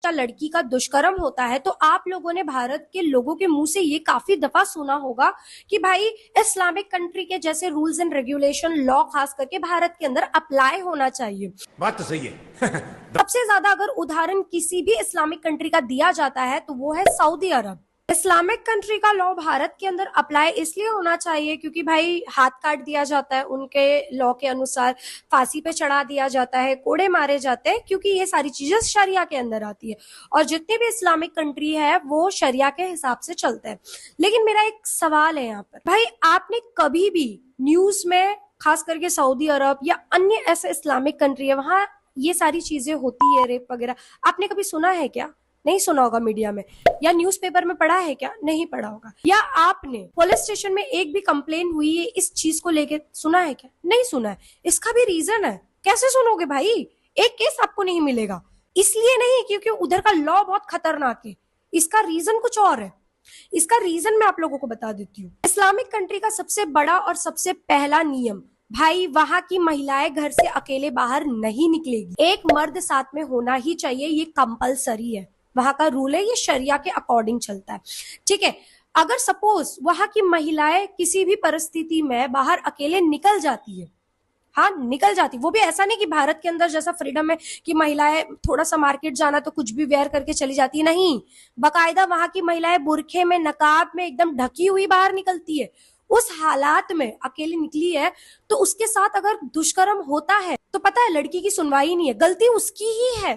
या लड़की का दुष्कर्म होता है तो आप लोगों ने भारत के लोगों के मुंह से ये काफी दफा सुना होगा कि भाई इस्लामिक कंट्री के जैसे रूल्स एंड रेगुलेशन लॉ खास करके भारत के अंदर अप्लाई होना चाहिए। बात तो सही है। सबसे ज्यादा अगर उदाहरण किसी भी इस्लामिक कंट्री का दिया जाता है तो वो है सऊदी अरब। इस्लामिक कंट्री का लॉ भारत के अंदर अप्लाई इसलिए होना चाहिए क्योंकि भाई हाथ काट दिया जाता है, उनके लॉ के अनुसार फांसी पे चढ़ा दिया जाता है, कोड़े मारे जाते हैं, क्योंकि ये सारी चीजें शरिया के अंदर आती है और जितनी भी इस्लामिक कंट्री है वो शरिया के हिसाब से चलते हैं। लेकिन मेरा एक सवाल है यहाँ पर, भाई आपने कभी भी न्यूज में खास करके सऊदी अरब या अन्य ऐसे इस्लामिक कंट्री है वहां ये सारी चीजें होती है, रेप वगैरह, आपने कभी सुना है क्या? नहीं सुना होगा। मीडिया में या न्यूज़पेपर में पढ़ा है क्या? नहीं पढ़ा होगा। या आपने पुलिस स्टेशन में एक भी कंप्लेन हुई है इस चीज को लेके, सुना है क्या? नहीं सुना है। इसका भी रीजन है। कैसे सुनोगे भाई? एक केस आपको नहीं मिलेगा, इसलिए नहीं क्योंकि उधर का लॉ बहुत खतरनाक है, इसका रीजन कुछ और है। इसका रीजन मैं आप लोगों को बता देती हूँ। इस्लामिक कंट्री का सबसे बड़ा और सबसे पहला नियम, भाई वहां की महिलाएं घर से अकेले बाहर नहीं निकलेगी, एक मर्द साथ में होना ही चाहिए, ये कंपलसरी है। वहां का रूल है, ये शरिया के अकॉर्डिंग चलता है, ठीक है। अगर सपोज वहां की महिलाएं किसी भी परिस्थिति में बाहर अकेले निकल जाती है, हाँ निकल जाती, वो भी ऐसा नहीं कि भारत के अंदर जैसा फ्रीडम है कि महिलाएं थोड़ा सा मार्केट जाना तो कुछ भी वेयर करके चली जाती है, नहीं, बकायदा वहां की महिलाएं बुरखे में, नकाब में एकदम ढकी हुई बाहर निकलती है। उस हालात में अकेले निकली है तो उसके साथ अगर दुष्कर्म होता है तो पता है लड़की की सुनवाई नहीं है, गलती उसकी ही है।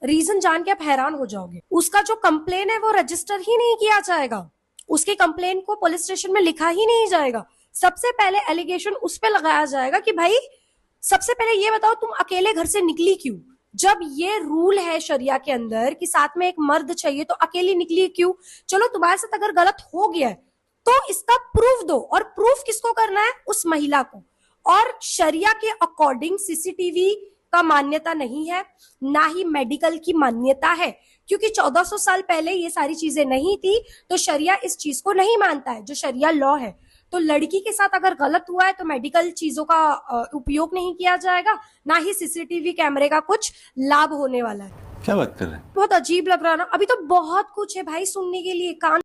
रीजन जान के आप हैरान हो जाओगे। उसका जो कंप्लेन है वो रजिस्टर ही नहीं किया जाएगा, उसके कंप्लेन को पुलिस स्टेशन में लिखा ही नहीं जाएगा। सबसे पहले एलिगेशन उस पे लगाया जाएगा कि भाई सबसे पहले ये बताओ तुम अकेले घर से निकली क्यों? जब ये रूल है शरिया के अंदर कि साथ में एक मर्द चाहिए तो अकेली निकली क्यों? चलो तुम्हारे साथ अगर गलत हो गया है तो इसका प्रूफ दो, और प्रूफ किसको करना है? उस महिला को। और शरिया के अकॉर्डिंग सीसीटीवी का मान्यता नहीं है, ना ही मेडिकल की मान्यता है, क्योंकि 1400 साल पहले ये सारी चीजें नहीं थी तो शरिया इस चीज को नहीं मानता है जो शरिया लॉ है। तो लड़की के साथ अगर गलत हुआ है तो मेडिकल चीजों का उपयोग नहीं किया जाएगा, ना ही सीसीटीवी कैमरे का कुछ लाभ होने वाला है। क्या बात कर रहे हैं? बहुत अजीब लग रहा है ना? अभी तो बहुत कुछ है भाई सुनने के लिए, कान